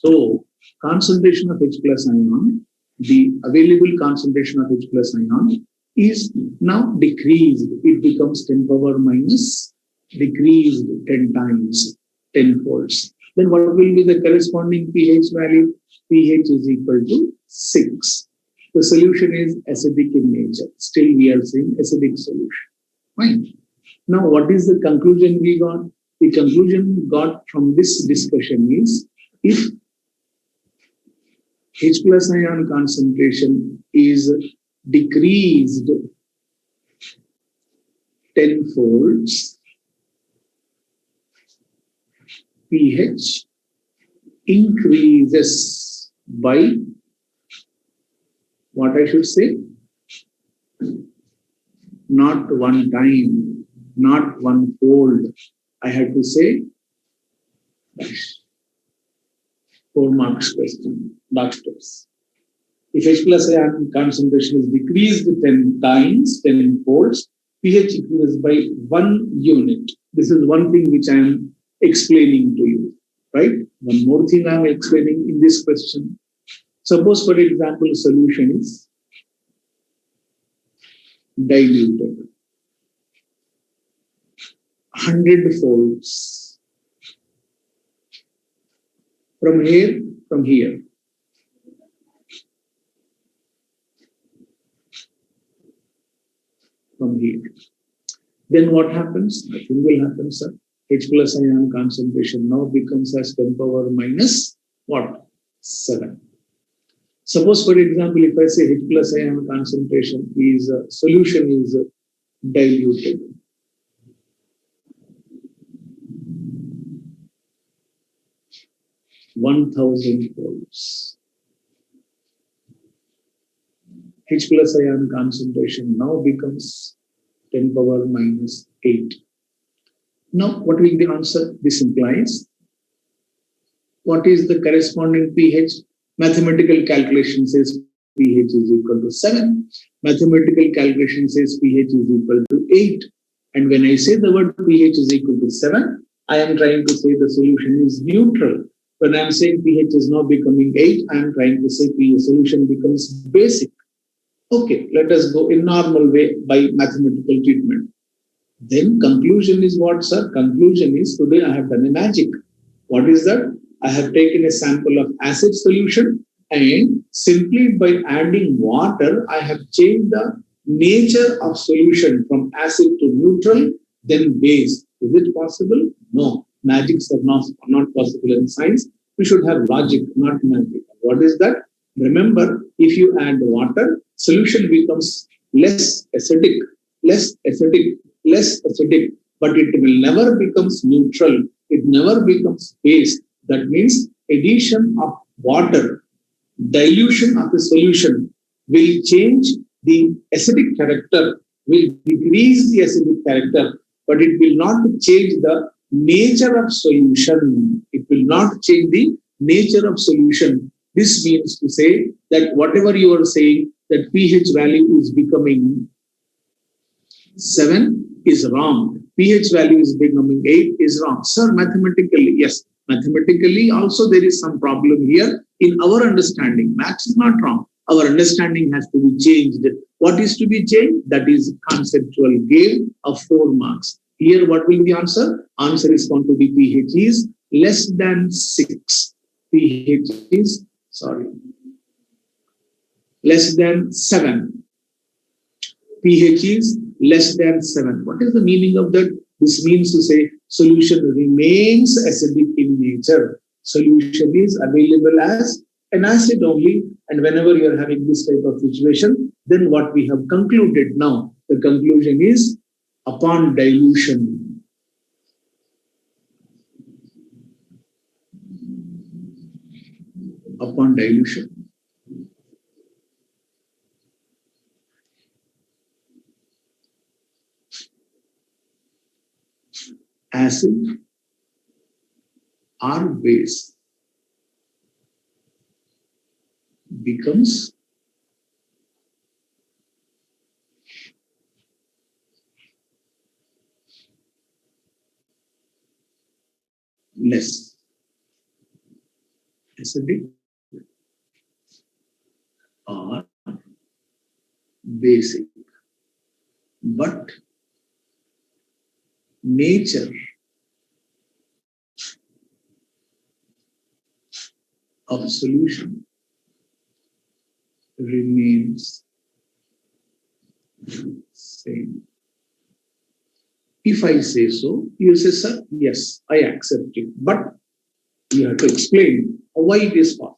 So concentration of H plus ion, the available concentration of H plus ion is now decreased. It becomes 10 power minus decreased 10 times, 10 folds. Then what will be the corresponding pH value? pH is equal to 6. The solution is acidic in nature. Still we are saying acidic solution. Fine. Now what is the conclusion we got? The conclusion got from this discussion is, if H plus ion concentration is decreased 10 folds, pH increases by what I should say? Not one time, not one fold. I had to say 4 marks question, dark steps. If H plus ion concentration is decreased 10 times, 10 folds, pH increases by 1 unit. This is one thing which I am explaining to you, right? One more thing I am explaining in this question. Suppose, for example, solution is diluted 100 folds from here, from here. From here. Then what happens? Nothing will happen, sir. H plus ion concentration now becomes as 10 power minus what? 7. Suppose, for example, if I say H plus ion concentration is, solution is diluted. (1,000 volts). H plus ion concentration now becomes 10 power minus 8. Now, what will be the answer? This implies, what is the corresponding pH? Mathematical calculation says pH is equal to 7. Mathematical calculation says pH is equal to 8. And when I say the word pH is equal to 7, I am trying to say the solution is neutral. When I am saying pH is now becoming 8, I am trying to say pH solution becomes basic. Okay, let us go in normal way by mathematical treatment. Then conclusion is what, sir? Conclusion is, today I have done a magic. What is that? I have taken a sample of acid solution and simply by adding water, I have changed the nature of solution from acid to neutral, then base. Is it possible? No. Magics are not possible in science. We should have logic, not magic. What is that? Remember, if you add water, solution becomes less acidic, less acidic, less acidic, but it will never becomes neutral. It never becomes base. That means addition of water, dilution of the solution will change the acidic character, will decrease the acidic character, but it will not change the nature of solution. It will not change the nature of solution. This means to say that whatever you are saying, that pH value is becoming 7 is wrong. pH value is becoming 8 is wrong. Sir, mathematically, yes. Mathematically also there is some problem here in our understanding. Maths is not wrong. Our understanding has to be changed. What is to be changed? That is conceptual game of 4 marks. Here, what will be the answer? Answer is going to be pH is less than 6. pH is, less than 7. pH is less than 7. What is the meaning of that? This means to say solution remains acidic in nature. Solution is available as an acid only. And whenever you are having this type of situation, then what we have concluded now, the conclusion is upon dilution. Upon dilution. Acid or base becomes less acidic or basic. But nature of solution remains same. If I say so, you say, sir, yes, I accept it. But you have to explain why it is possible.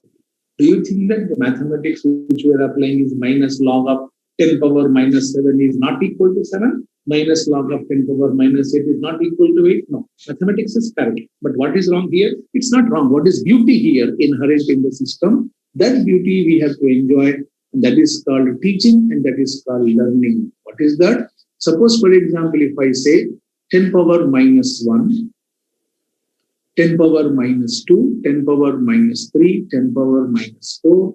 Do you think that the mathematics which we are applying is minus log of 10 power minus 7 is not equal to 7? Minus log of 10 power minus 8 is not equal to 8? No. Mathematics is correct. But what is wrong here? It's not wrong. What is beauty here inherent in the system? That beauty we have to enjoy. And that is called teaching and that is called learning. What is that? Suppose, for example, if I say 10 power minus 1, 10 power minus 2, 10 power minus 3, 10 power minus 4,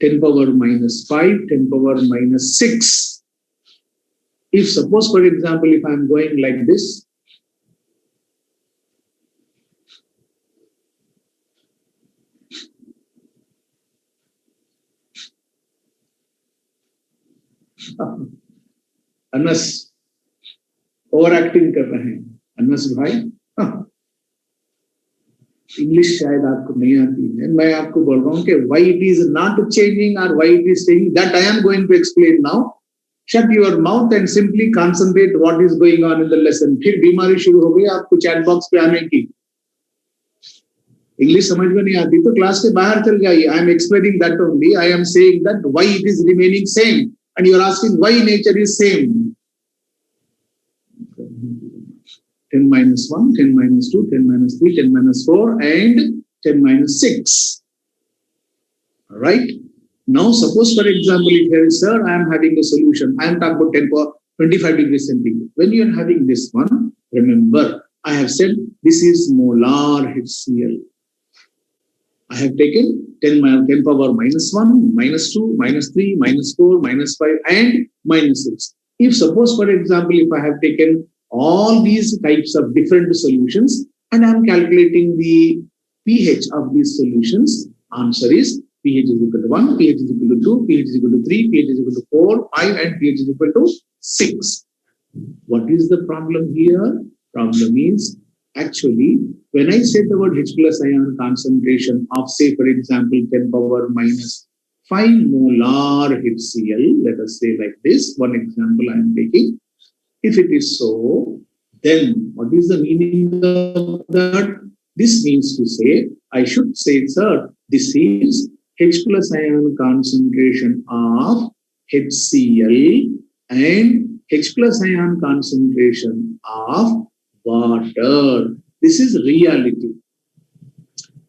10 power minus 5, 10 power minus 6. If suppose, for example, if I am going like this, Anas over acting कर रहे हैं अनस भाई English शायद आपको नहीं आती है मैं आपको बोल रहा हूं कि why it is not changing or why it is changing that I am going to explain now. Shut your mouth and simply concentrate what is going on in the lesson. फिर बीमारी शुरू हो गई आपको चैट बॉक्स पे आने की. English समझ में नहीं आती तो क्लास के बाहर चल जाइए. I am explaining that only. I am saying that why it is remaining same. And you are asking why nature is same. 10 minus 1, 10 minus 2, 10 minus 3, 10 minus 4, and 10 minus 6. All right. Now, suppose, for example, if here is, sir, I am having a solution. I am talking about 10 power 25 degrees centigrade. When you are having this one, remember, I have said this is molar HCl. I have taken 10 power minus 1, minus 2, minus 3, minus 4, minus 5, and minus 6. If suppose, for example, if I have taken all these types of different solutions and I am calculating the pH of these solutions, answer is pH is equal to 1, pH is equal to 2, pH is equal to 3, pH is equal to 4, 5, and pH is equal to 6. What is the problem here? Problem is, actually, when I say the word H plus ion concentration of, say, for example, 10 power minus 5 molar HCl, let us say like this, one example I am taking. If it is so, then what is the meaning of that? This means to say, I should say, sir, this is H plus ion concentration of HCl and H plus ion concentration of water. This is reality.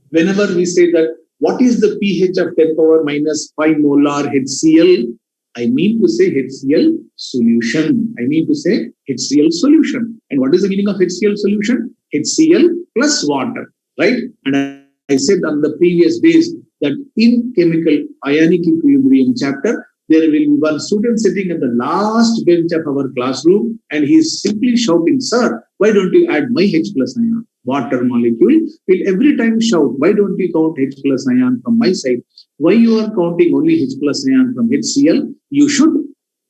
Whenever we say that, what is the pH of 10 power minus 5 molar HCl? I mean to say HCl solution. I mean to say HCl solution. And what is the meaning of HCl solution? HCl plus water, right? And I said on the previous days that in chemical ionic equilibrium chapter, there will be one student sitting at the last bench of our classroom and he is simply shouting, sir, why don't you add my H plus ion? Water molecule will every time shout, why don't you count H plus ion from my side? Why you are counting only H plus ion from HCl? You should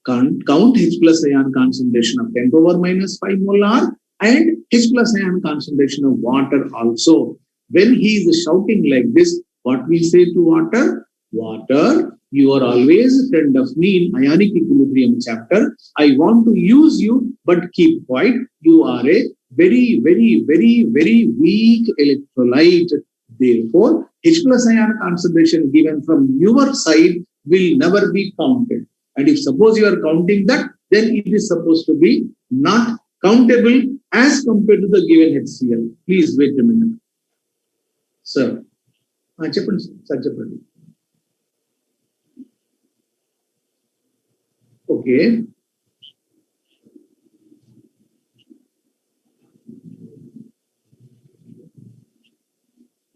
count H plus ion concentration of 10 power minus 5 molar and H plus ion concentration of water also. When he is shouting like this, what we say to water? Water, you are always a friend of me in ionic equilibrium chapter. I want to use you, but keep quiet. You are a very, very, very, very weak electrolyte. Therefore, H plus ion concentration given from your side will never be counted. And if suppose you are counting that, then it is supposed to be not countable as compared to the given HCl. Please wait a minute. Sir, okay.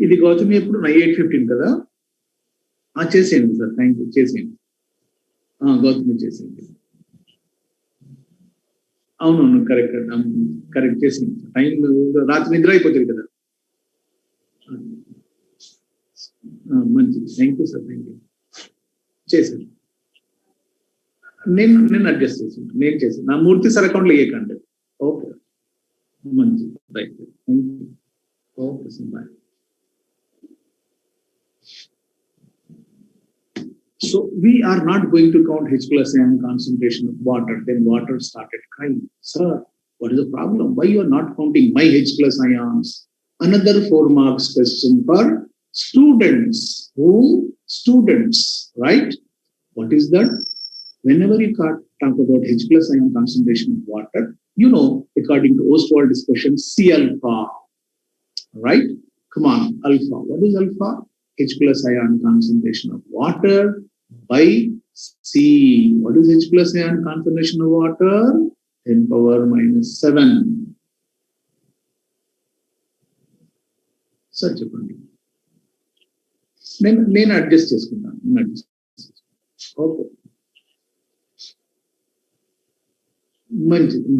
ఇది గౌతమి ఎప్పుడు 8:15 కదా చేసేయండి sir thank you చేసేయండి గౌతమి చేసేయండి అవునవును correct correct చేసింది time రాత్రి నిద్ర అయిపోతుంది కదా మంచిది thank you sir thank you చేశాను నేను అడ్జస్ట్ చేసాను నేను చేశాను నా మూర్తి సార్ అకౌంట్లో వేయకండి ఓకే మంచిది right thank you okay sir bye So we are not going to count H plus ion concentration of water. Then water started crying. Sir, what is the problem? Why you are not counting my H plus ions? Another 4 marks question for students. Whom? Students, right? What is that? Whenever you talk about H plus ion concentration of water, you know, according to Ostwald discussion, C alpha, right? Come on, alpha. What is alpha? H plus ion concentration of water by C. What is H plus ion concentration of water? 10 power minus 7. Such a point. నేను adjust చేసుకుంటాను okay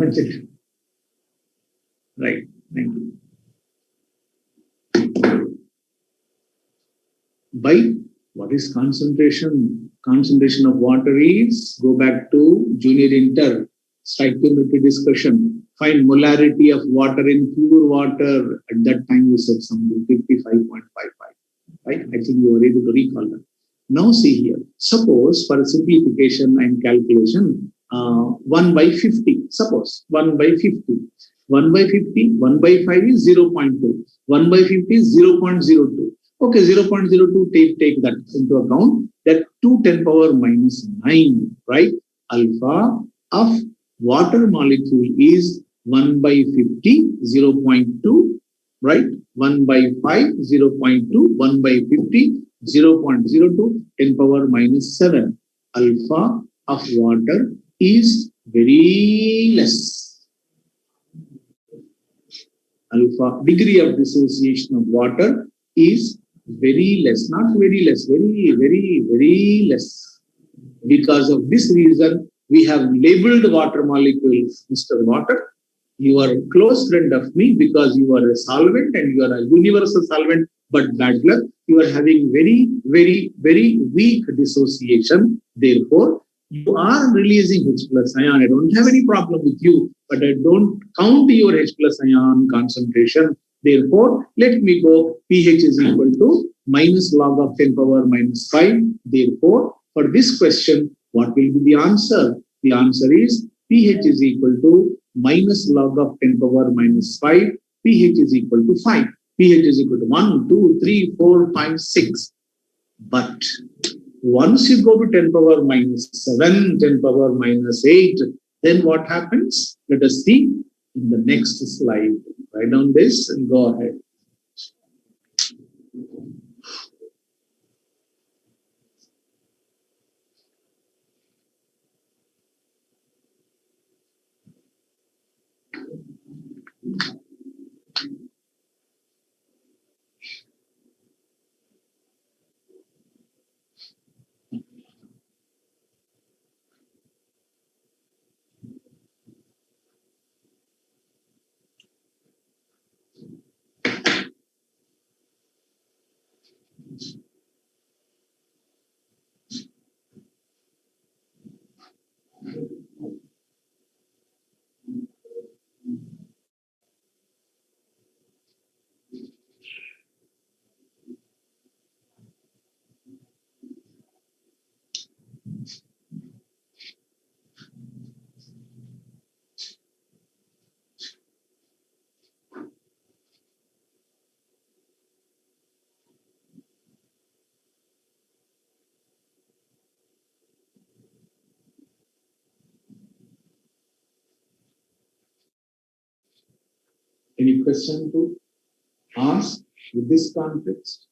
మంచిది right thank you by what is concentration? Concentration of water is, go back to junior inter, stoichiometry discussion, find molarity of water in pure water. At that time you said something, 55.55, right? I think you were able to recall that. Now see here, suppose for simplification and calculation, 1 by 50, suppose 1 by 50. 1 by 50, 1 by 5 is 0.2, 1 by 50 is 0.02. Okay, 0.02, take that into account. That 2 10 power minus 9, right? Alpha of water molecule is 1 by 50, 0.2, right? 1 by 5, 0.2, 1 by 50, 0.02, 10 power minus 7. Alpha of water is very less. Alpha degree of dissociation of water is very less, not very less, very less. Because of this reason, we have labeled water molecules, Mr. Water. You are a close friend of me because you are a solvent and you are a universal solvent, but bad luck, you are having very weak dissociation. Therefore, you are releasing H plus ion. I don't have any problem with you, but I don't count your H plus ion concentration. Therefore, let me go pH is equal to minus log of 10 power minus 5. Therefore, for this question, what will be the answer? The answer is pH is equal to minus log of 10 power minus 5. pH is equal to 5. pH is equal to 1, 2, 3, 4, 5, 6. But once you go to 10 power minus 7, 10 power minus 8, then what happens? Let us see in the next slide. Write down this and go ahead. Any question to ask with this context?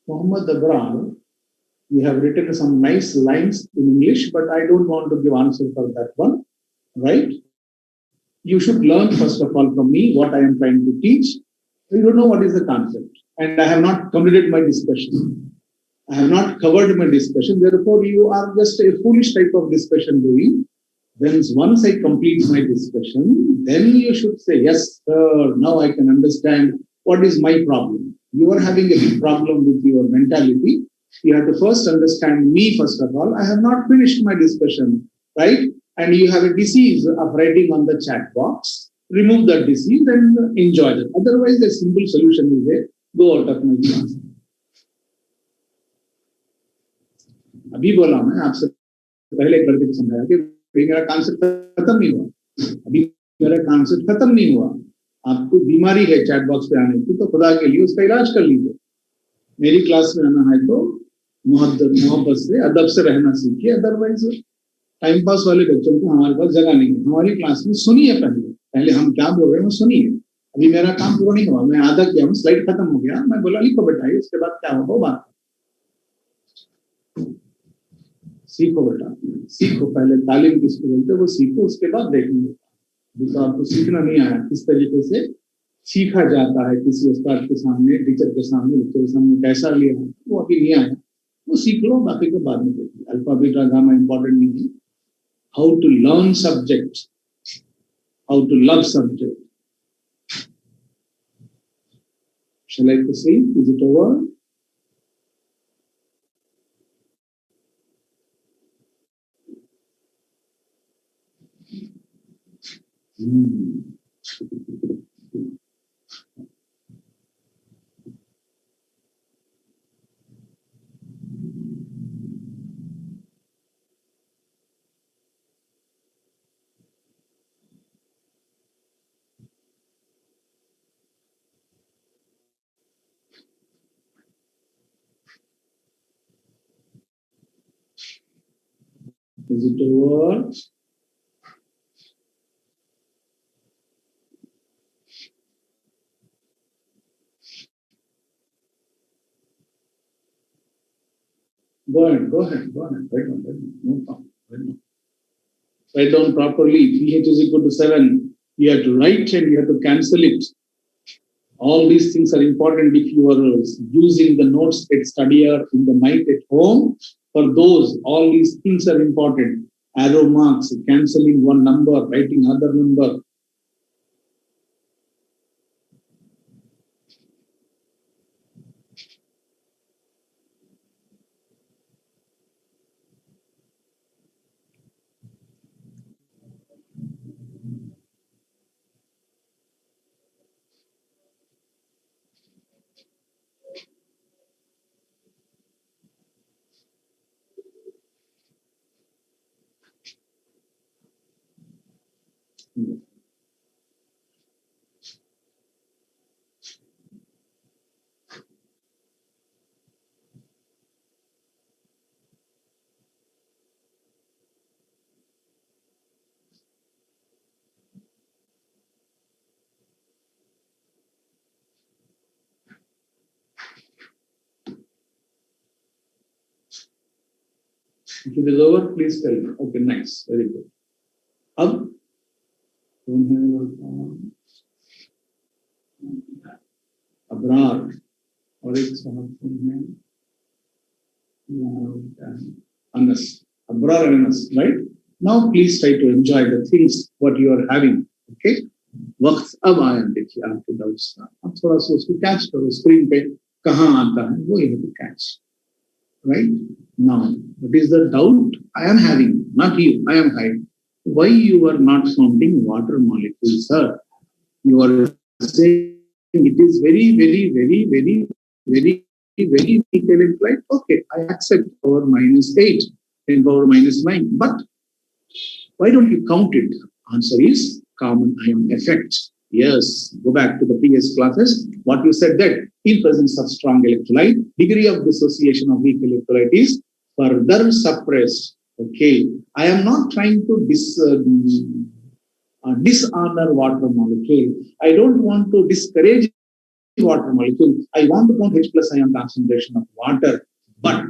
Mohammed Abrar You have written some nice lines in English, but I don't want to give answer for that one, right? You should learn first of all from me what I am trying to teach. You don't know what is the concept, and I have not completed my discussion. I have not covered my discussion. Therefore, you are just a foolish type of discussion doing. Then once I complete my discussion, then you should say, yes, sir, now I can understand what is my problem. You are having a big problem with your mentality. You have to first understand me, first of all. I have not finished my discussion, right? And you have a disease of writing on the chat box. Remove that disease and enjoy it. Otherwise, a simple solution is there. Go out of my class. अभी बोला मैं आपसे पहले एक लड़के को समझाया कि मेरा कॉन्सेप्ट खत्म नहीं हुआ, अभी मेरा कॉन्सेप्ट खत्म नहीं हुआ, आपको बीमारी है चैट बॉक्स पे आने की तो खुदा के लिए उसका इलाज कर लीजिए, मेरी क्लास में आना है तो मोहब्बत से अदब से रहना सीखिए, अदरवाइज टाइम पास वाले बच्चों को हमारे पास जगह नहीं है, हमारी क्लास में सुनिए, पहले हम क्या बोल रहे हैं सुनिए, अभी मेरा काम पूरा नहीं हुआ, मैं आधा किया हूँ, स्लाइड खत्म हो गया, मैं बोला लिखो बेटा, उसके बाद क्या होगा वो बात सीखो बेटा, सीखो, पहले तालीम किसको बोलते वो सीखो, उसके बाद देखेंगे, तो आपको सीखना नहीं आया किस तरीके से सीखा जाता है किसी उस्ताद के सामने, टीचर के सामने, बच्चों के सामने कैसा लिया, वो अभी नहीं आया, वो सीख लो, बाकी को बाद में देखिए, अल्फा बीटा गामा इंपॉर्टेंट नहीं है, how to learn subject, how to love subject. Shall I proceed? Is it over? Is it over? Go ahead. Write down. No problem. Write down properly. pH is equal to 7. You have to write and you have to cancel it. All these things are important if you are using the notes at study or in the night at home. For those, all these things are important. Arrow marks, cancelling one number, writing other number. If it is over, please tell me. Okay, nice. Very good. Ab Abrar और एक साहब है Anas. Abrar and Anas, right? Now please try to enjoy the things what you are having. Okay? वक्त अब आया देखिए आपके doubts का, अब थोड़ा सा उसको कैच करो, स्क्रीन पे कहाँ आता है वो you have to catch. Right now, what is the doubt I am having? Not you, I am having. Why you are not counting water molecules, sir? You are saying it is very weak electrolyte. Okay, I accept power -8 and power -9. But why don't you count it? Answer is common ion effect. Yes, go back to the previous classes. What you said that in presence of strong electrolyte, degree of dissociation of weak electrolyte is further suppressed. Okay, I am not trying to dishonor water molecule. I don't want to discourage water molecule. I want to count H plus ion concentration of water, but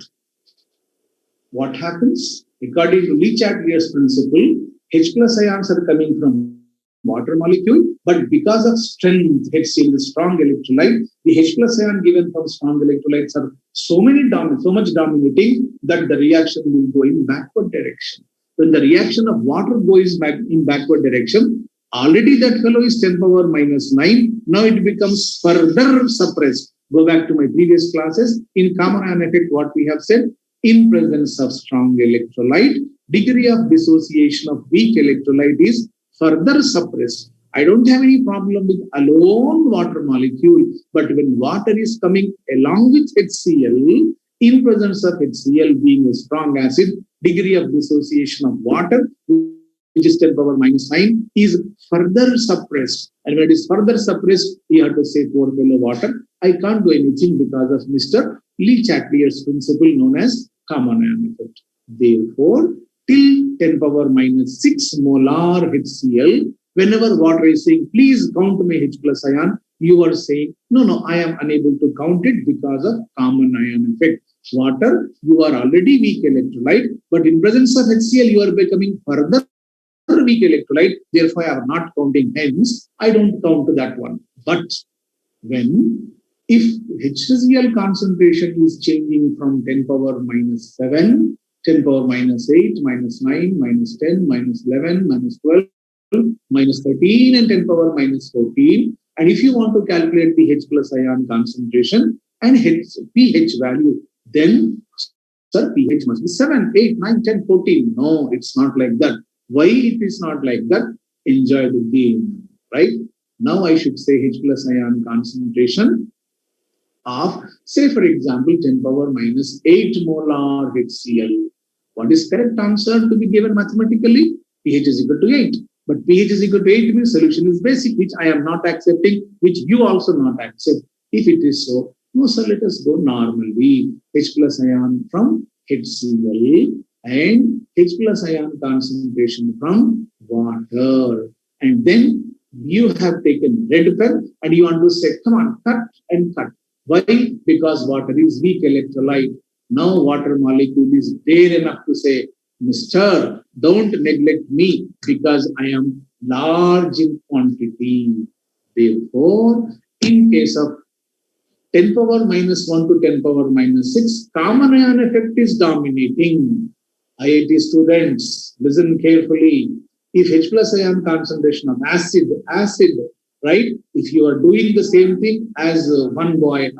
What happens? According to Le-Chatelier's principle, H plus ions are coming from water molecule, but because of strength, HCl, the strong electrolyte, the H plus ion given from strong electrolytes are so much dominating that the reaction will go in backward direction. When the reaction of water goes back in backward direction, already that fellow is 10 power minus 9. Now it becomes further suppressed. Go back to my previous classes. In common ion effect, what we have said, in presence of strong electrolyte, degree of dissociation of weak electrolyte is further suppressed. I don't have any problem with alone water molecule, but when water is coming along with HCl, in presence of HCl being a strong acid, degree of dissociation of water, which is 10 power minus 9, is further suppressed. And when it is further suppressed, you have to say, poor fellow water, I can't do anything because of Mr. Le-Chatelier's principle known as common ion effect. Therefore, till 10 power minus 6 molar HCl, whenever water is saying, please count my H plus ion, you are saying, no, I am unable to count it because of common ion effect. Water, you are already weak electrolyte, but in presence of HCl, you are becoming further weak electrolyte. Therefore, I am not counting. Hence, I don't count to that one. But if HCl concentration is changing from 10 power minus 7, 10 power minus 8, minus 9, minus 10, minus 11, minus 12, minus 13, and 10 power minus 14. And if you want to calculate the H plus ion concentration and pH value, then, sir, pH must be 7, 8, 9, 10, 14. No, it's not like that. Why it is not like that? Enjoy the game, right? Now I should say H plus ion concentration of, say for example, 10 power minus 8 molar HCl. What is correct answer to be given mathematically? pH is equal to 8. But pH is equal to 8 means solution is basic, which I am not accepting, which you also not accept. If it is so, no, sir, let us go normally. H plus ion from HCl and H plus ion concentration from water. And then you have taken red pen and you want to say, come on, cut and cut. Why? Because water is weak electrolyte. Now water molecule is there enough to say, Mister, don't neglect me because I am large in quantity. Therefore, in case of 10 power minus 1 to 10 power minus 6, common ion effect is dominating. IIT students, listen carefully. If H plus ion concentration of acid, right? If you are doing the same thing as one boy,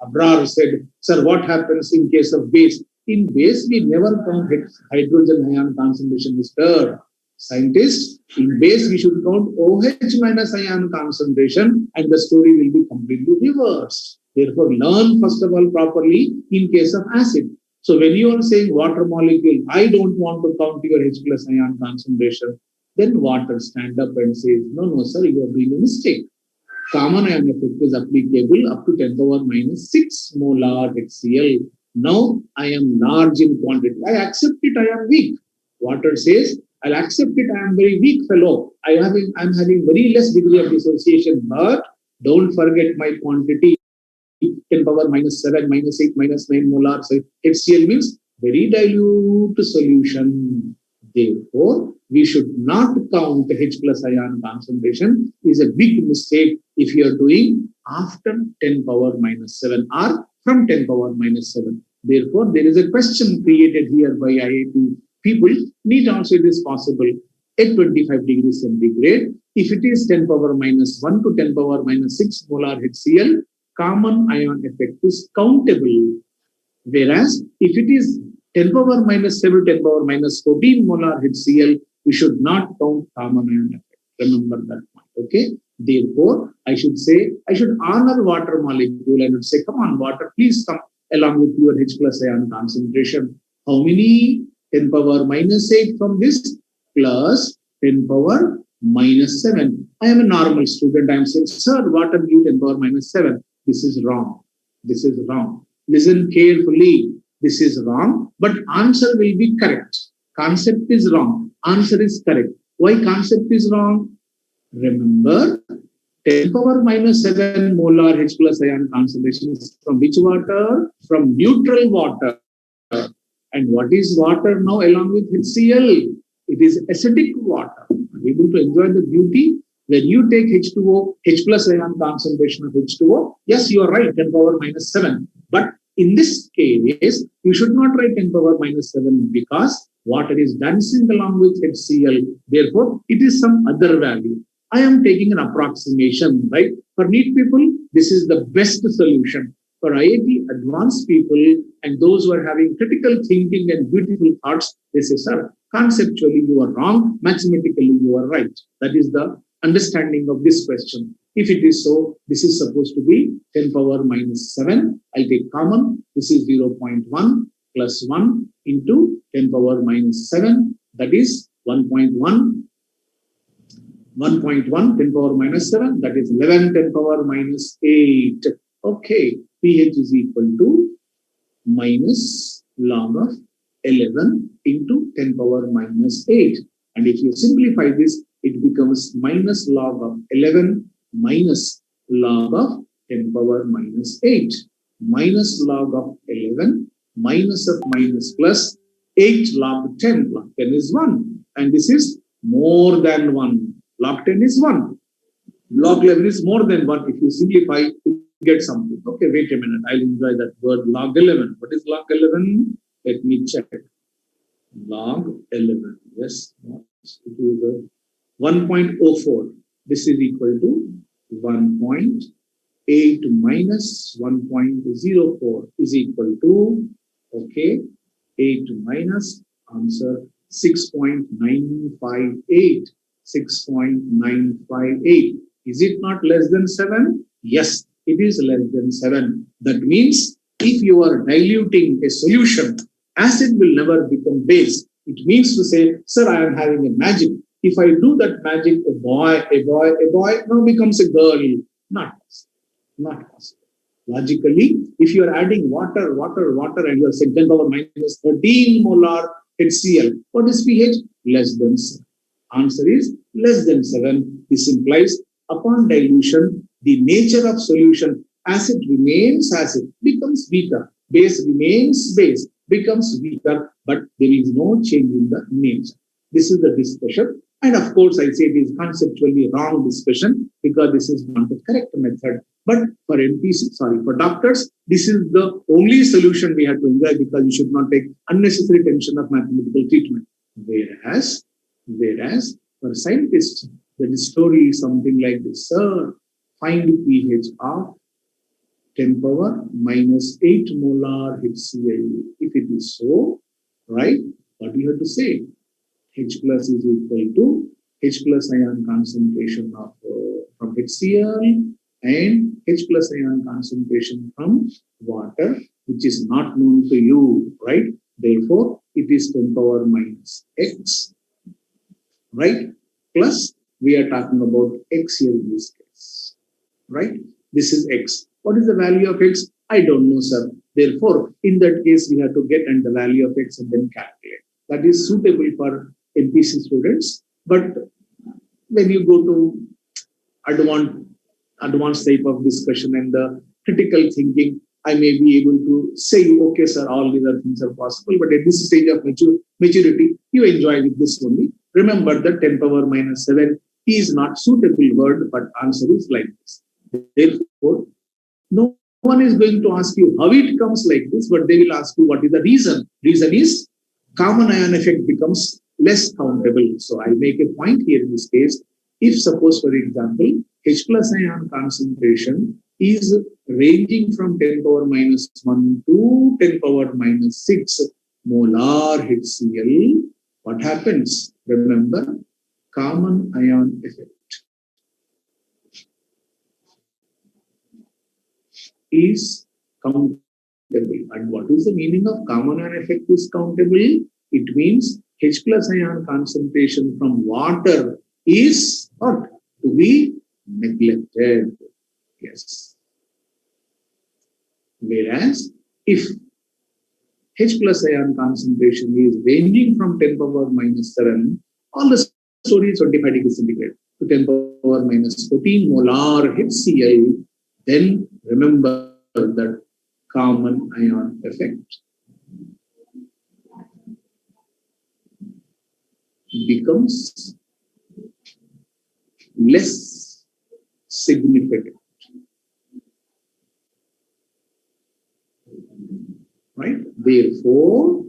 Abrar said, sir, what happens in case of base? In base, we never count hydrogen ion concentration is third. Scientists, in base, we should count OH minus ion concentration and the story will be completely reversed. Therefore, learn first of all properly in case of acid. So when you are saying water molecule, I don't want to count your H plus ion concentration, then water stand up and says, no, sir, you are doing a mistake. Common ion effect is applicable up to 10 power minus 6 molar HCl. Now I am large in quantity. I accept it, I am weak. Water says, I'll accept it, I am very weak fellow. I'm having very less degree of dissociation, but don't forget my quantity. 10 power minus 7, minus 8, minus 9 molar HCl means very dilute solution. Therefore, we should not count H plus ion concentration. Is a big mistake if you are doing after 10 power minus 7 or from 10 power minus 7. Therefore, there is a question created here by IIT people. Need also it is possible at 25 degrees centigrade. If it is 10 power minus 1 to 10 power minus 6 molar HCl, common ion effect is countable. Whereas if it is 10 power minus 7, 10 power minus 14 molar HCl, we should not count common ion effect. Remember that point, okay? Therefore, I should honor water molecule and would say, come on, water, please come along with your H plus ion concentration. How many? 10 power minus 8 from this plus 10 power minus 7. I am a normal student. I am saying, sir, water give 10 power minus 7. This is wrong. This is wrong. Listen carefully. This is wrong, but answer will be correct. Concept is wrong. Answer is correct. Why concept is wrong? Remember, 10 power minus 7 molar H plus ion concentration is from which water? From neutral water. And what is water now along with HCl? It is acidic water. Are you able to enjoy the beauty? When you take H2O, H plus ion concentration of H2O, yes, you are right, 10 power minus 7. But in this case, you should not write 10 power minus 7 because water is dancing along with HCl. Therefore, it is some other value. I am taking an approximation, right? For NEET people, this is the best solution. For IIT advanced people and those who are having critical thinking and beautiful thoughts, they say, sir, conceptually you are wrong, mathematically you are right. That is the understanding of this question. If it is so, this is supposed to be 10 power minus 7. I'll take common. This is 0.1 plus 1 into 10 power minus 7. That is 1.1. 1.1, 10 power minus 7. That is 11, 10 power minus 8. Okay. pH is equal to minus log of 11 into 10 power minus 8. And if you simplify this, it becomes minus log of 11 minus log of 10 power minus 8. Minus log of 11 minus of minus plus 8 log 10. Log 10 is 1. And this is more than 1. Log 10 is 1. Log 11 is more than 1. If you simplify, you get something. Okay, wait a minute. I'll enjoy that word log 11. What is log 11? Let me check. Log 11. Yes, it is 1.04. This is equal to 1.8 minus 1.04 is equal to, okay, 8 minus answer 6.958. 6.958. Is it not less than 7? Yes, it is less than 7. That means if you are diluting a solution, acid will never become base. It means to say, sir, I am having a magic. If I do that magic, a boy now becomes a girl. Not possible. Logically, if you are adding water, and you are saying 10 power minus 13 molar HCl, what is pH? Less than 7. Answer is less than 7. This implies upon dilution, the nature of solution, acid remains acid, becomes weaker. Base remains base, becomes weaker, but there is no change in the nature. This is the discussion. And of course, I say it is conceptually wrong discussion because this is not the correct method. But for for doctors, this is the only solution we have to enjoy because you should not take unnecessary tension of mathematical treatment. Whereas for scientists, the story is something like this. Sir, find pH of 10 power minus 8 molar HCl. If it is so, right, what do you have to say? H plus is equal to H plus ion concentration of from HCl and H plus ion concentration from water, which is not known to you, right? Therefore, it is 10 power minus X, right? Plus, we are talking about X here in this case, right? This is X. What is the value of X? I don't know, sir. Therefore, in that case, we have to get and the value of X and then calculate. That is suitable for MPC students. But when you go to advanced type of discussion and the critical thinking, I may be able to say, okay, sir, all these other things are possible. But at this stage of maturity, you enjoy with this only. Remember that 10 power minus 7 is not suitable word, but answer is like this. Therefore, no one is going to ask you how it comes like this, but they will ask you what is the reason. Reason is common ion effect becomes less countable. So I make a point here in this case. If suppose, for example, H plus ion concentration is ranging from 10 power minus 1 to 10 power minus 6 molar HCl, what happens? Remember, common ion effect is countable. And what is the meaning of common ion effect is countable? It means H plus ion concentration from water is not to be neglected. Yes. Whereas if H plus ion concentration is ranging from 10 power minus 7, all the stories 25 degrees centigrade to 10 power minus 14 molar HCl, then remember that common ion effect becomes less significant, right? Therefore,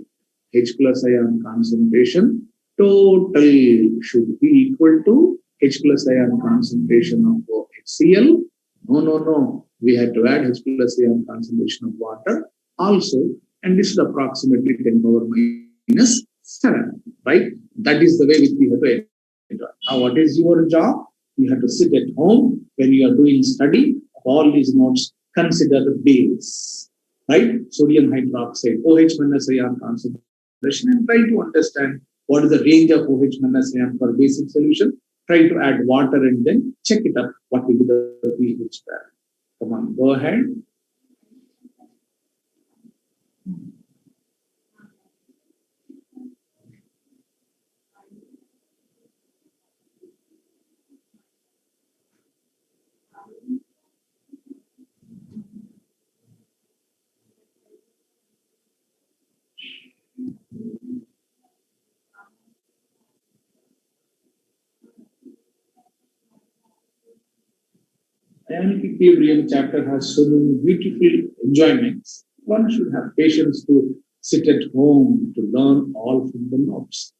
H plus ion concentration total should be equal to H plus ion concentration of ofHCl. No, no, no. We had to add H plus ion concentration of water also, and this is approximately 10 power minus 7, right? That is the way which we have to enter. Now, what is your job? You have to sit at home when you are doing study. All these notes, consider the base, right? Sodium hydroxide, OH minus ion concentration, and try to understand what is the range of OH minus ion for basic solution. Try to add water and then check it up. What will be the pH value? Come on, go ahead. Ionic equilibrium chapter has so many beautiful enjoyments. One should have patience to sit at home to learn all from the notes.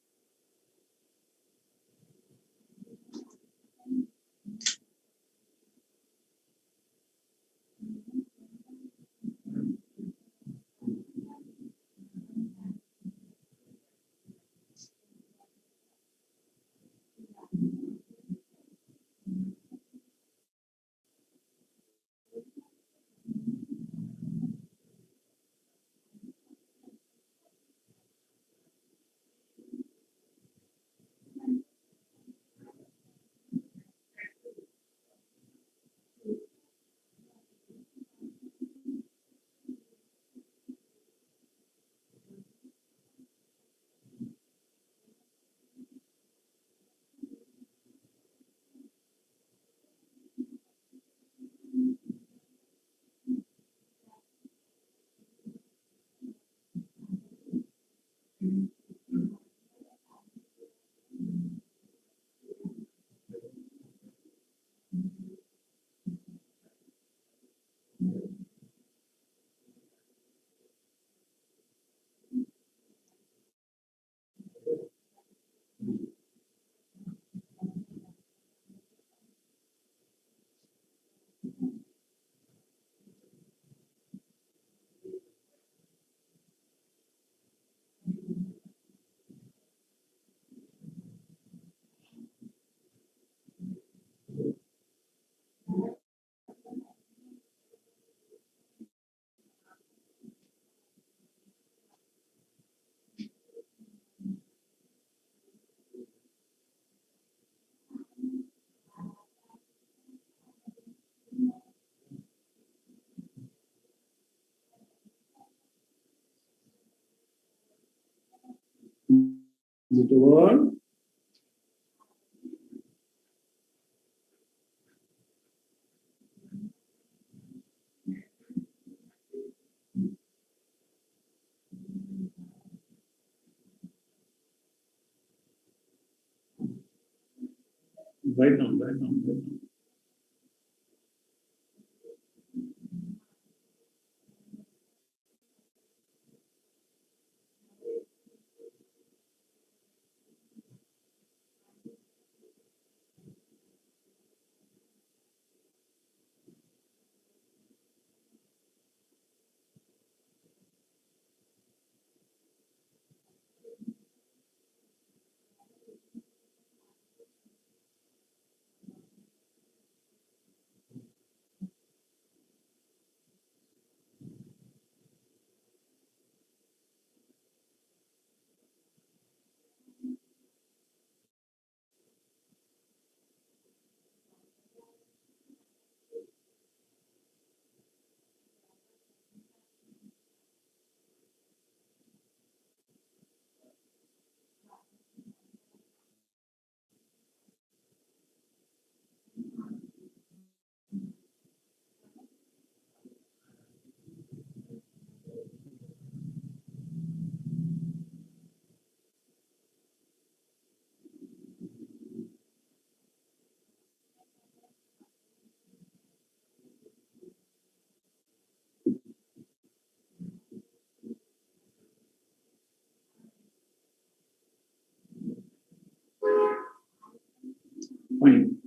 Is it a word? Right now, right now, right now. Fine.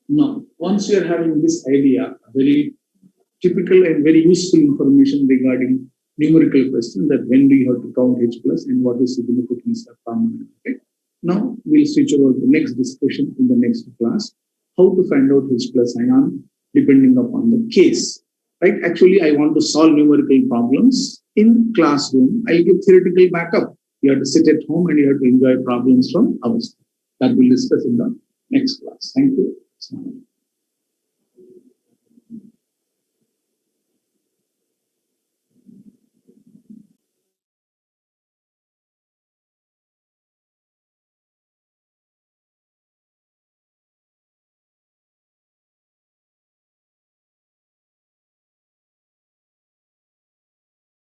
Now, once you are having this idea, very typical and very useful information regarding numerical question that when do you have to count H plus and what is significance of common. Okay. Now we'll switch over to the next discussion in the next class, how to find out H plus ion depending upon the case. Right? Actually, I want to solve numerical problems in classroom. I'll give theoretical backup. You have to sit at home and you have to enjoy problems from ours. That we'll discuss in the next class. Thank you.